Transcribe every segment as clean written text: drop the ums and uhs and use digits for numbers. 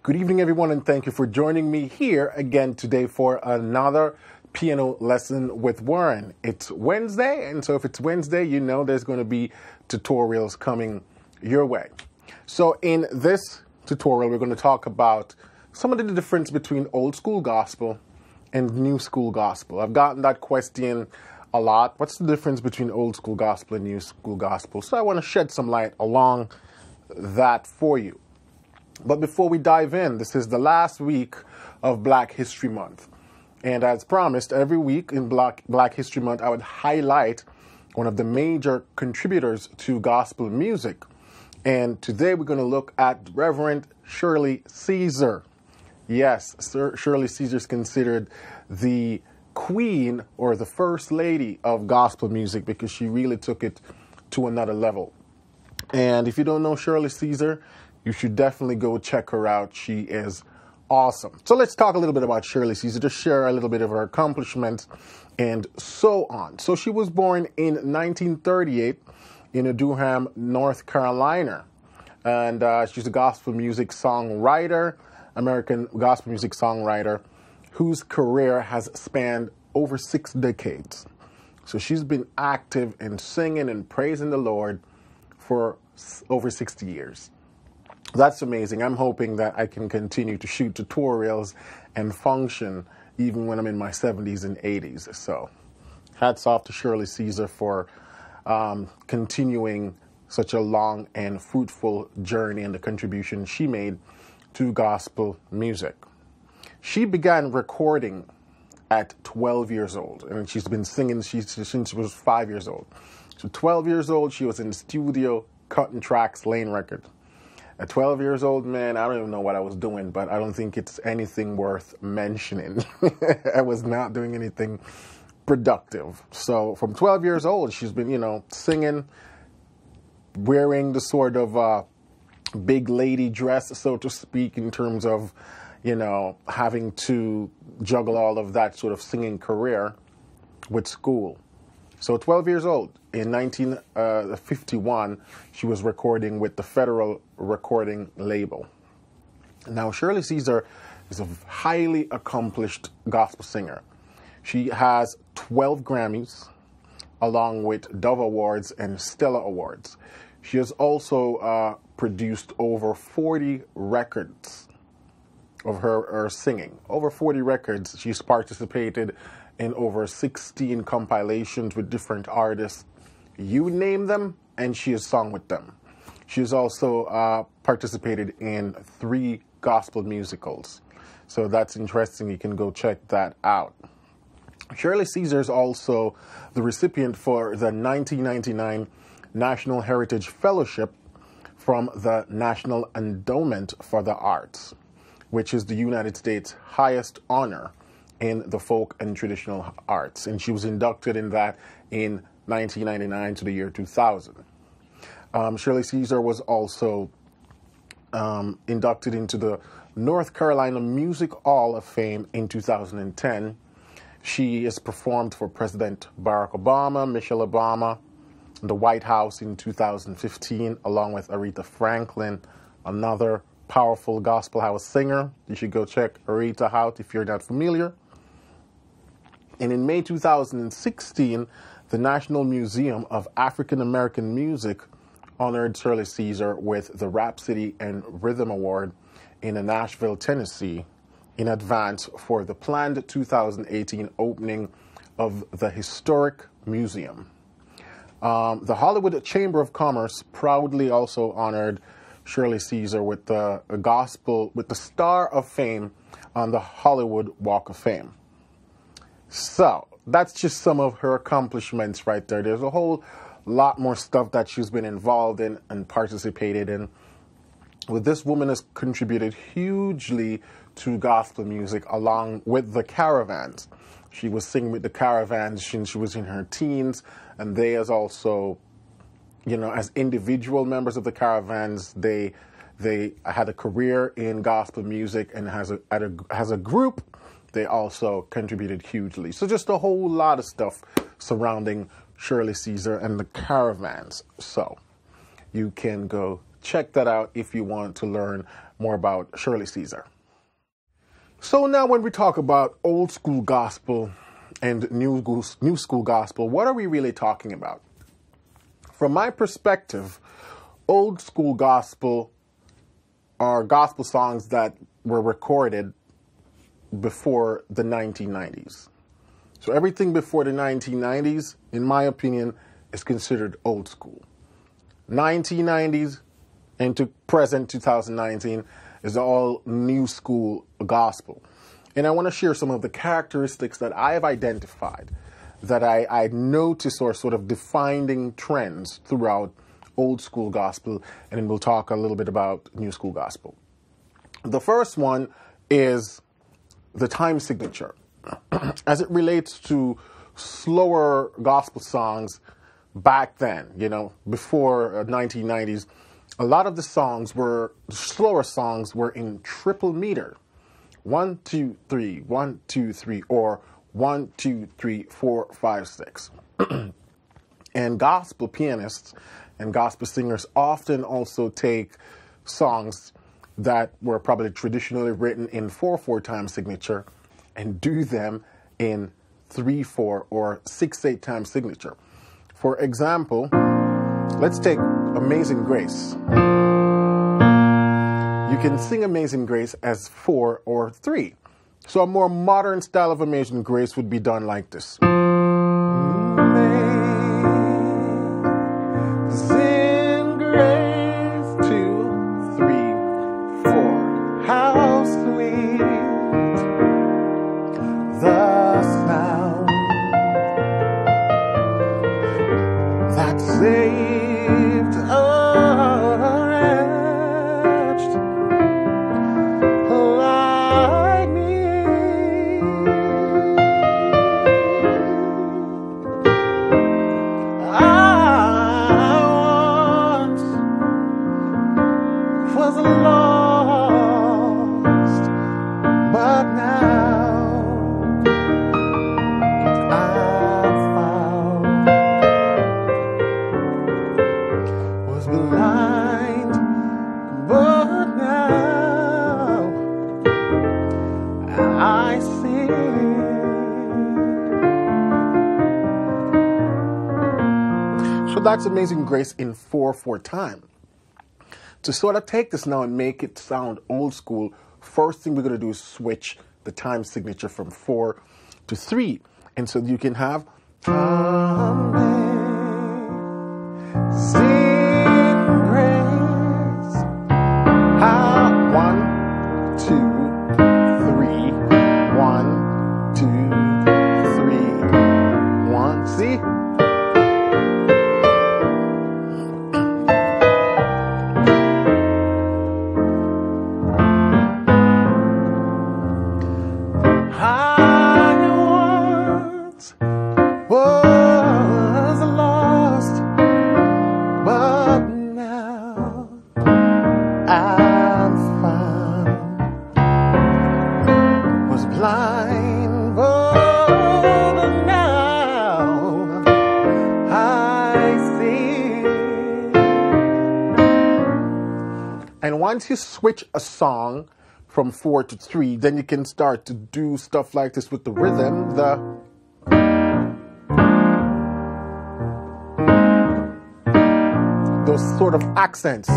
Good evening, everyone, and thank you for joining me here again today for another piano lesson with Warren. It's Wednesday, and so if it's Wednesday, you know there's going to be tutorials coming your way. So in this tutorial, we're going to talk about some of the difference between old school gospel and new school gospel. I've gotten that question a lot. What's the difference between old school gospel and new school gospel? So I want to shed some light along that for you. But before we dive in, this is the last week of Black History Month. And as promised, every week in Black History Month, I would highlight one of the major contributors to gospel music. And today we're going to look at Reverend Shirley Caesar. Yes, Shirley Caesar is considered the queen or the first lady of gospel music because she really took it to another level. And if you don't know Shirley Caesar, you should definitely go check her out. She is awesome. So let's talk a little bit about Shirley Caesar, to share a little bit of her accomplishments and so on. So she was born in 1938 in Durham, North Carolina. And she's a gospel music songwriter, American gospel music songwriter, whose career has spanned over 6 decades. So she's been active in singing and praising the Lord for over 60 years. That's amazing. I'm hoping that I can continue to shoot tutorials and function even when I'm in my 70s and 80s. So hats off to Shirley Caesar for continuing such a long and fruitful journey and the contribution she made to gospel music. She began recording at 12 years old, and she's been singing since she was 5 years old. So 12 years old, she was in the studio cutting tracks, laying records. At 12 years old, man, I don't even know what I was doing, but I don't think it's anything worth mentioning. I was not doing anything productive. So from 12 years old, she's been, singing, wearing the sort of big lady dress, so to speak, in terms of, having to juggle all of that sort of singing career with school. So 12 years old, in 1951, she was recording with the Federal Recording Label. Now, Shirley Caesar is a highly accomplished gospel singer. She has 12 Grammys, along with Dove Awards and Stella Awards. She has also produced over 40 records of her singing. Over 40 records. She's participated in over 16 compilations with different artists. You name them, and she has sung with them. She has also participated in 3 gospel musicals. So that's interesting. You can go check that out. Shirley Caesar is also the recipient for the 1999 National Heritage Fellowship from the National Endowment for the Arts, which is the United States' highest honor in the folk and traditional arts. And she was inducted in that in 1999 to the year 2000. Shirley Caesar was also inducted into the North Carolina Music Hall of Fame in 2010. She has performed for President Barack Obama, Michelle Obama, the White House in 2015, along with Aretha Franklin, another powerful gospel house singer. You should go check Aretha out if you're not familiar. And in May 2016, the National Museum of African American Music honored Shirley Caesar with the Rhapsody and Rhythm Award in Nashville, Tennessee, in advance for the planned 2018 opening of the historic museum. The Hollywood Chamber of Commerce proudly also honored Shirley Caesar with the Star of Fame on the Hollywood Walk of Fame. So that's just some of her accomplishments right there. There's a whole lot more stuff that she's been involved in and participated in. Well, this woman has contributed hugely to gospel music along with the Caravans. She was singing with the Caravans since she was in her teens, and they as also, as individual members of the Caravans, they had a career in gospel music, and as a group, they also contributed hugely. So just a whole lot of stuff surrounding Shirley Caesar and the Caravans. So you can go check that out if you want to learn more about Shirley Caesar. So now when we talk about old school gospel and new school gospel, what are we really talking about? From my perspective, old school gospel are gospel songs that were recorded before the 1990s. So everything before the 1990s, in my opinion, is considered old school. 1990s into present 2019 is all new school gospel. And I want to share some of the characteristics that I have identified that I notice are sort of defining trends throughout old school gospel, and then we'll talk a little bit about new school gospel. The first one is the time signature. As it relates to slower gospel songs back then, before 1990s, a lot of the slower songs were in triple meter. 1, 2, 3, 1, 2, 3, or 1, 2, 3, 4, 5, 6. And gospel pianists and gospel singers often also take songs that were probably traditionally written in 4/4 time signature and do them in 3/4 or 6/8 time signature. For example, let's take Amazing Grace. You can sing Amazing Grace as 4 or 3. So a more modern style of Amazing Grace would be done like this. Amazing Grace, 2, 3, 4. How sweet the sound that saved a wretch like me. I once was lost, but now I'm found. Was blind, but now I see. So that's Amazing Grace in 4/4 time. To sort of take this now and make it sound old school, first thing we're going to do is switch the time signature from 4 to 3. And so you can have Amazing Grace. 1, 2, 3. 1, 2, 3. 1. See? Was lost, but now I'm found. Was blind, but now I see. And once you switch a song from 4 to 3, then you can start to do stuff like this with the rhythm, those sort of accents.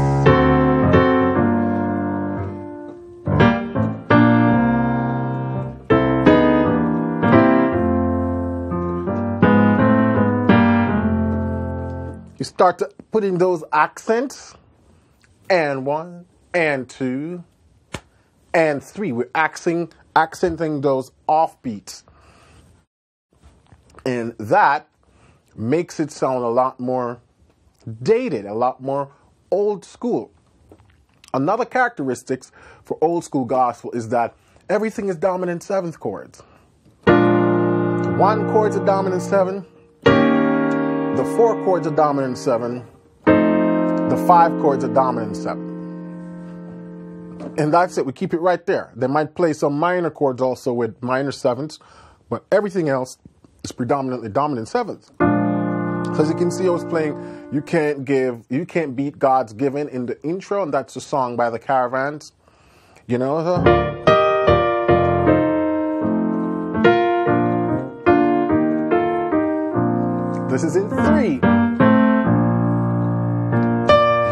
You start to put in those accents, and 1, and 2, and 3. We're accenting those offbeats. And that makes it sound a lot more dated, a lot more old school. Another characteristic for old school gospel is that everything is dominant 7th chords. 1 chord's a dominant 7, the 4 chords are dominant 7, the 5 chords are dominant 7. And that's it, we keep it right there. They might play some minor chords also with minor 7ths, but everything else is predominantly dominant 7th. So as you can see, I was playing, You can't beat God's giving in the intro, and that's a song by the Caravans. You know, this is in 3.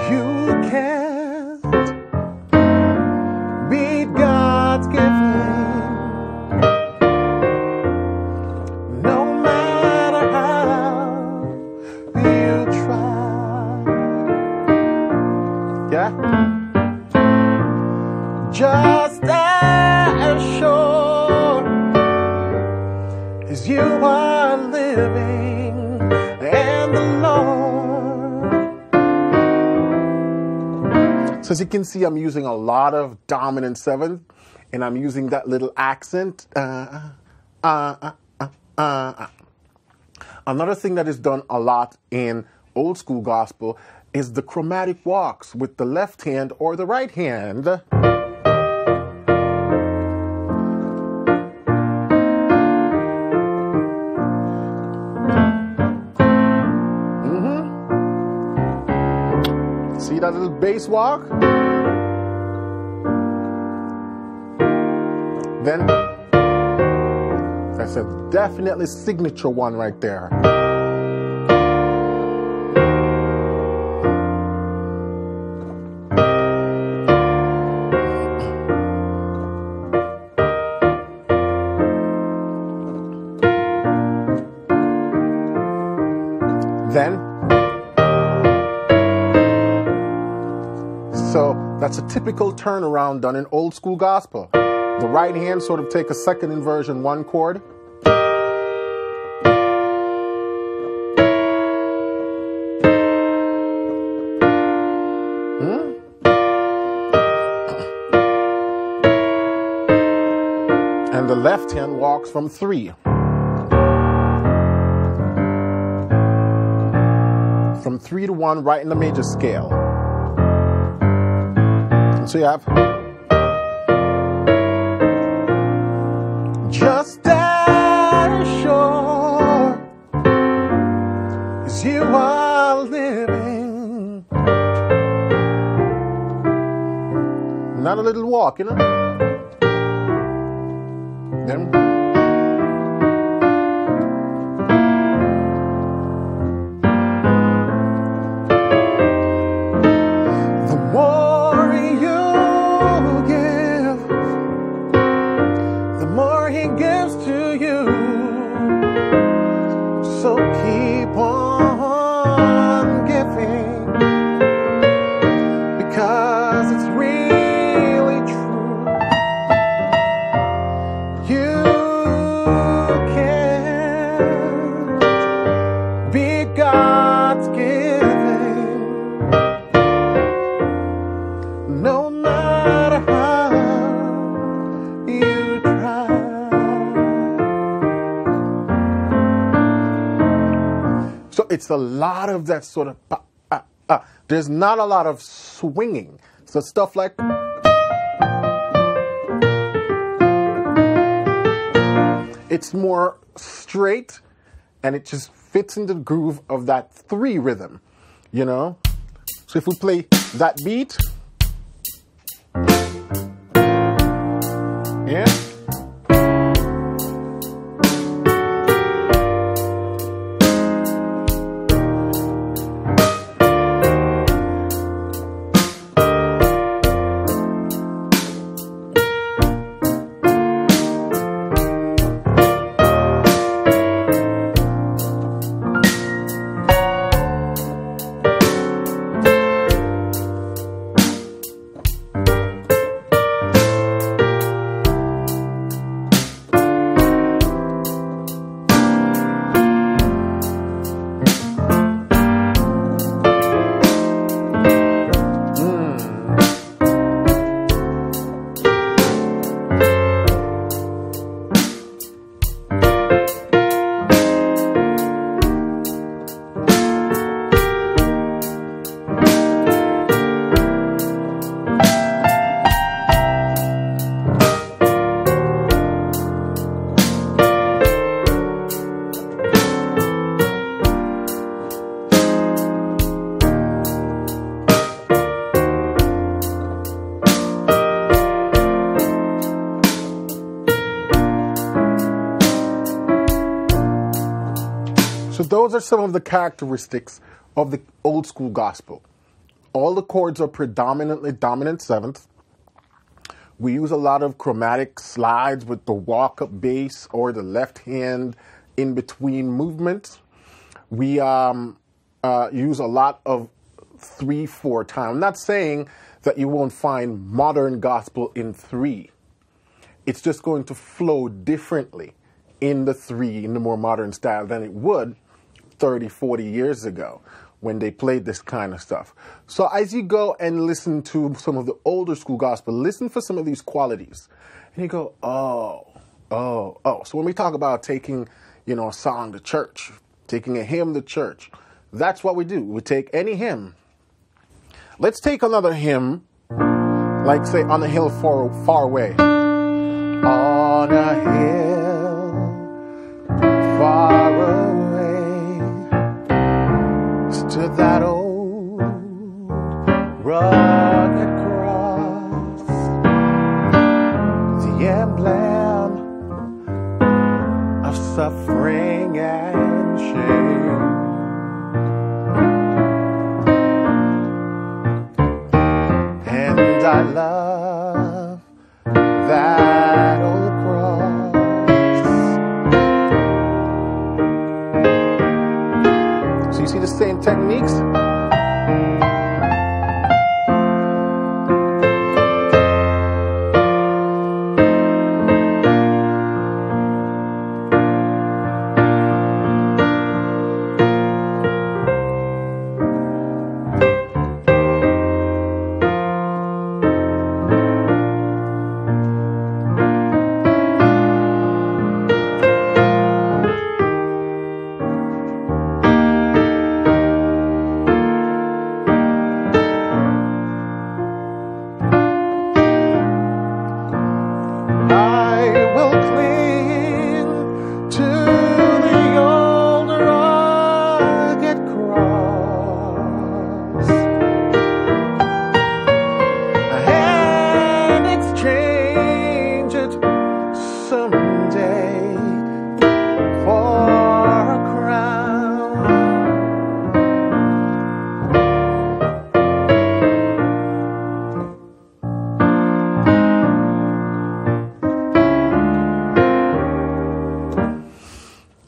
You can't beat God's giving, no matter how you try. Yeah? Just as sure as you are living and the Lord. So as you can see, I'm using a lot of dominant 7th, and I'm using that little accent. Another thing that is done a lot in old school gospel is the chromatic walks with the left hand or the right hand. See that little bass walk? Then that's a definitely signature one right there. So that's a typical turnaround done in old school gospel. The right hand sort of take a second inversion 1 chord. And the left hand walks from 3. From 3 to 1 right in the major scale. So you have just as sure as you are living. Not a little walk, you know? Then it's a lot of that sort of there's not a lot of swinging. So stuff like it's more straight, and it just fits into the groove of that 3 rhythm, you know? So if we play that beat, yeah. those are some of the characteristics of the old school gospel. All the chords are predominantly dominant seventh. We use a lot of chromatic slides with the walk-up bass or the left hand in between movements. We use a lot of 3/4 time. I'm not saying that you won't find modern gospel in 3. It's just going to flow differently in the 3, in the more modern style, than it would 30, 40 years ago when they played this kind of stuff. So as you go and listen to some of the older school gospel, listen for some of these qualities. And you go, oh. So when we talk about taking, a song to church, taking a hymn to church, that's what we do. We take any hymn. Let's take another hymn, like say, On a Hill Far Away. On a hill far away stood that old rugged cross, the emblem of suffering and shame. And I love that old cross. So you see the same techniques?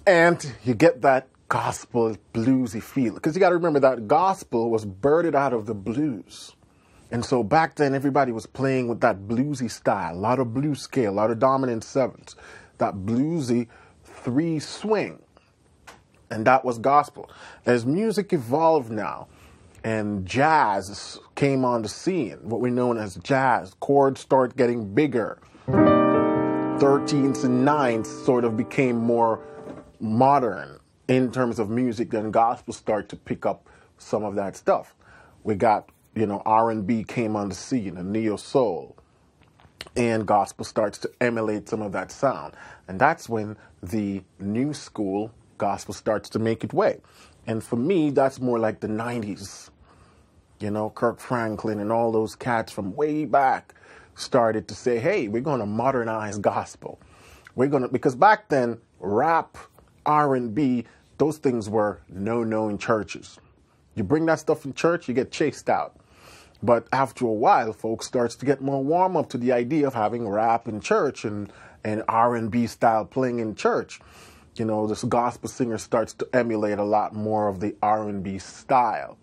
And you get that gospel bluesy feel. Because you got to remember that gospel was birthed out of the blues. And so back then, everybody was playing with that bluesy style. A lot of blues scale, a lot of dominant sevenths. That bluesy 3 swing. And that was gospel. As music evolved now, and jazz came on the scene, what we know as jazz, chords start getting bigger. 13ths and 9ths sort of became more modern in terms of music, then gospel start to pick up some of that stuff. We got, R&B came on the scene, and neo soul, and gospel starts to emulate some of that sound. And that's when the new school gospel starts to make its way. And for me, that's more like the 90s. Kirk Franklin and all those cats from way back started to say, hey, we're going to modernize gospel. Because back then, rap, R&B, those things were no in churches. You bring that stuff in church, you get chased out. But after a while, folks starts to get more warm up to the idea of having rap in church and R&B style playing in church. This gospel singer starts to emulate a lot more of the R&B style.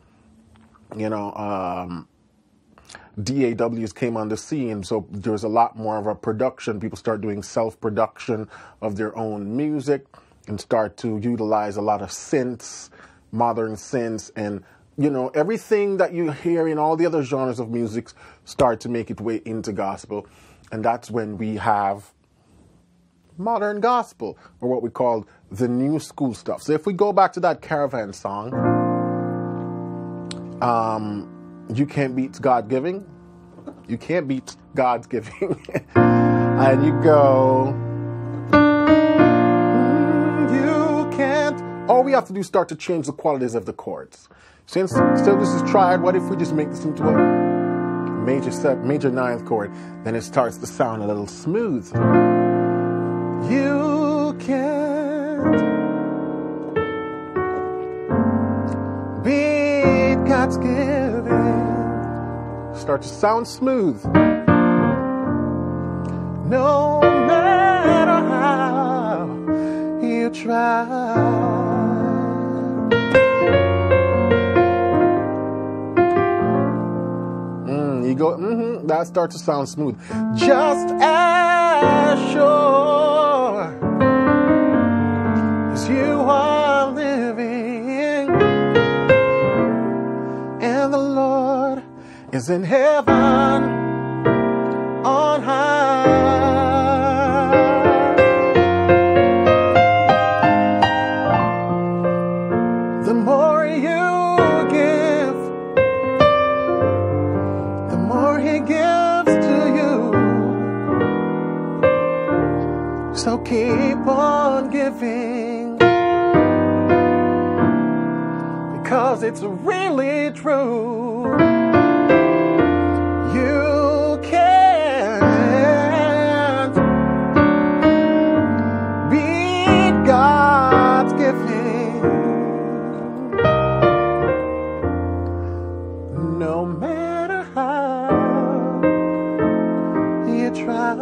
DAWs came on the scene, so there's a lot more of a production. People start doing self-production of their own music and start to utilize a lot of synths, modern synths, and, everything that you hear in all the other genres of music start to make its way into gospel. And that's when we have modern gospel, or what we call the new school stuff. So if we go back to that Caravan song, you can't beat God giving. You can't beat God's giving. And you go, you can't. All we have to do is start to change the qualities of the chords. Since still this is tried, what if we just make this into a major 9th chord? Then it starts to sound a little smooth. You can't start to sound smooth. No matter how you try. You go, that starts to sound smooth. Just as sure as you are living, and the Lord is in heaven on high. The more you give, the more He gives to you. So keep on giving, because it's really true. You can't beat God's giving, no matter how you try.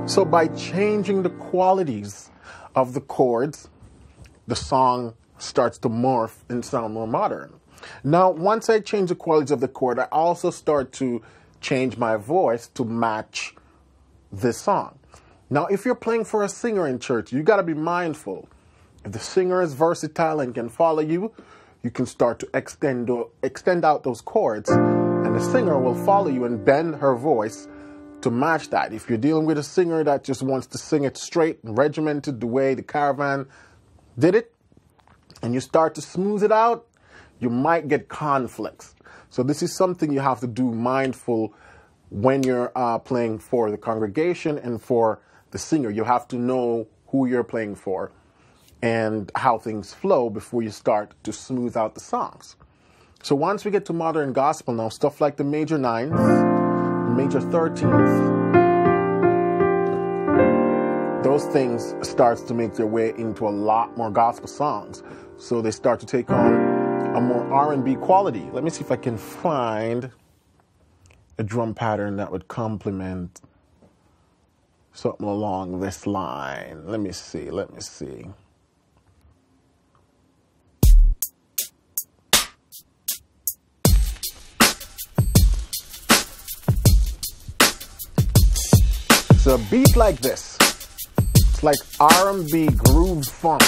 So by changing the qualities of the chords, the song starts to morph and sound more modern. Now, once I change the qualities of the chord, I also start to change my voice to match this song. Now, if you're playing for a singer in church, you got to be mindful. If the singer is versatile and can follow you, you can start to extend out those chords, and the singer will follow you and bend her voice to match that. If you're dealing with a singer that just wants to sing it straight and regimented the way the Caravan did it, and you start to smooth it out, you might get conflicts. So this is something you have to do mindful when you're playing for the congregation and for the singer. You have to know who you're playing for and how things flow before you start to smooth out the songs. So once we get to modern gospel now, stuff like the major ninths, major 13th, those things starts to make their way into a lot more gospel songs. So they start to take on a more R&B quality. Let me see if I can find a drum pattern that would complement something along this line. Let me see. It's a beat like this. It's like R&B groove funk.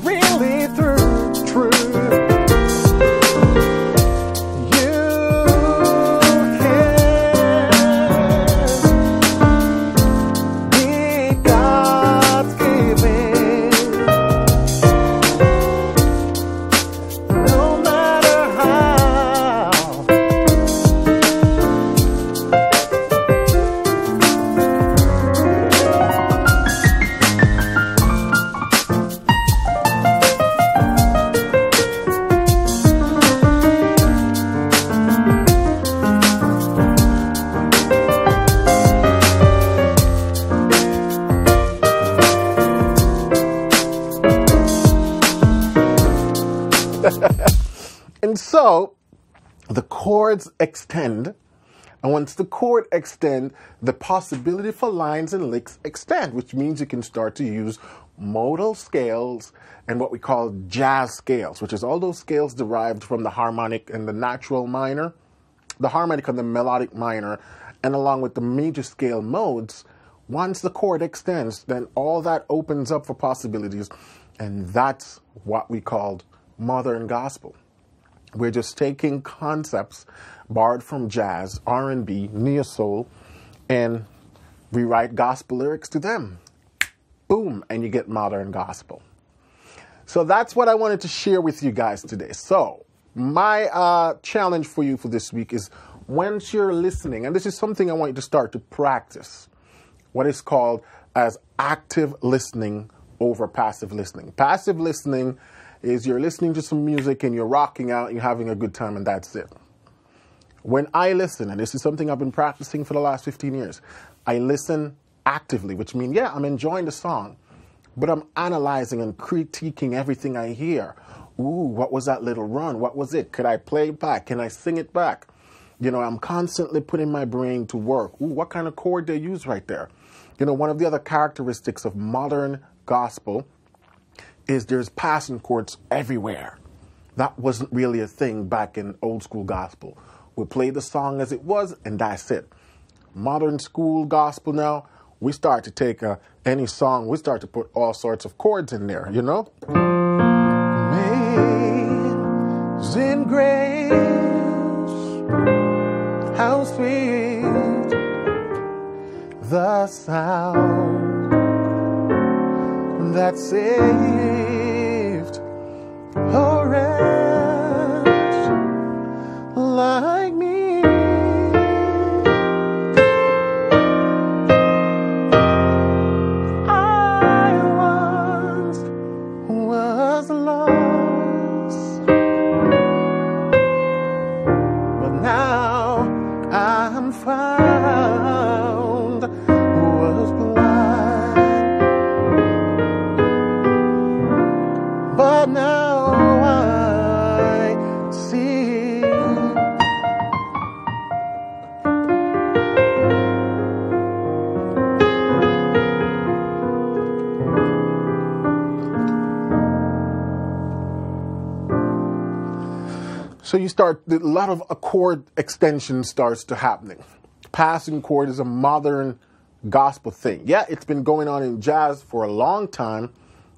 really true. And so the chords extend, and once the chord extend, the possibility for lines and licks extend, which means you can start to use modal scales and what we call jazz scales, which is all those scales derived from the harmonic and the natural minor, the harmonic and the melodic minor, and along with the major scale modes. Once the chord extends, then all that opens up for possibilities, and that's what we called modern gospel. We're just taking concepts borrowed from jazz, R&B, neo-soul, and rewrite gospel lyrics to them. Boom, and you get modern gospel. So that's what I wanted to share with you guys today. So my challenge for you for this week is, once you're listening, and this is something I want you to start to practice, what is called as active listening over passive listening. Passive listening is you're listening to some music and you're rocking out, you're having a good time, and that's it. When I listen, and this is something I've been practicing for the last 15 years, I listen actively, which means, yeah, I'm enjoying the song, but I'm analyzing and critiquing everything I hear. Ooh, what was that little run? What was it? Could I play it back? Can I sing it back? You know, I'm constantly putting my brain to work. Ooh, what kind of chord they use right there? You know, one of the other characteristics of modern gospel is there's passing chords everywhere. That wasn't really a thing back in old school gospel. We play the song as it was, and that's it. Modern school gospel now, we start to take any song, we start to put all sorts of chords in there, you know? Amazing grace, how sweet the sound that saved a wretch like me. I once was lost, but now I'm found, was blind, but now I see. So you start, a lot of chord extension starts to happening. Passing chord is a modern gospel thing. Yeah, it's been going on in jazz for a long time,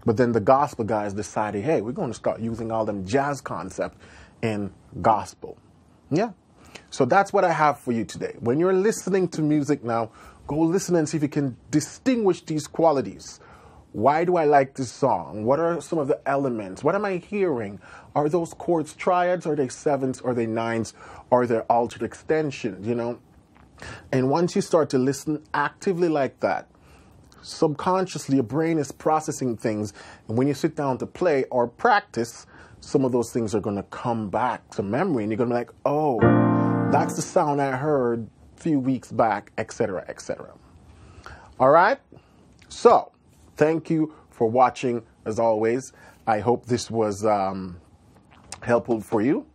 but then the gospel guys decided, hey, we're going to start using all them jazz concepts in gospel. Yeah. So that's what I have for you today. When you're listening to music now, go listen and see if you can distinguish these qualities. Why do I like this song? What are some of the elements? What am I hearing? Are those chords triads? Are they sevenths? Are they nines? Are they altered extensions? You know? And once you start to listen actively like that, subconsciously your brain is processing things. And when you sit down to play or practice, some of those things are going to come back to memory. And you're going to be like, oh, that's the sound I heard a few weeks back, etc., etc. All right? So, thank you for watching, as always. I hope this was helpful for you.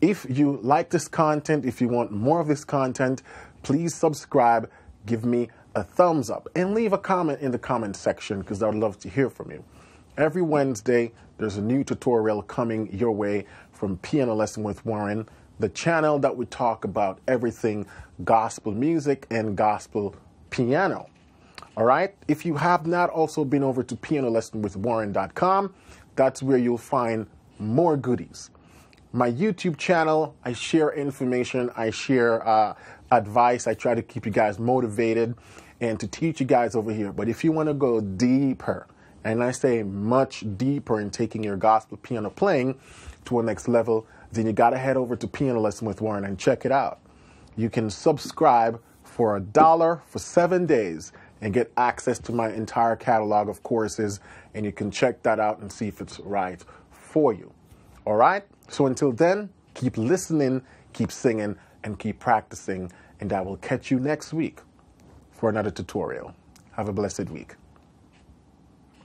If you like this content, if you want more of this content, please subscribe, give me a thumbs up, and leave a comment in the comment section, because I would love to hear from you. Every Wednesday, there's a new tutorial coming your way from Piano Lesson with Warren, the channel that we talk about everything gospel music and gospel piano. All right. If you have not also been over to pianolessonwithwarren.com, that's where you'll find more goodies. My YouTube channel, I share information, I share advice, I try to keep you guys motivated and to teach you guys over here. But if you want to go deeper, and I say much deeper in taking your gospel piano playing to a next level, then you got to head over to Piano Lesson with Warren and check it out. You can subscribe for $1 for 7 days and get access to my entire catalog of courses, and you can check that out and see if it's right for you. All right? So until then, keep listening, keep singing, and keep practicing, and I will catch you next week for another tutorial. Have a blessed week.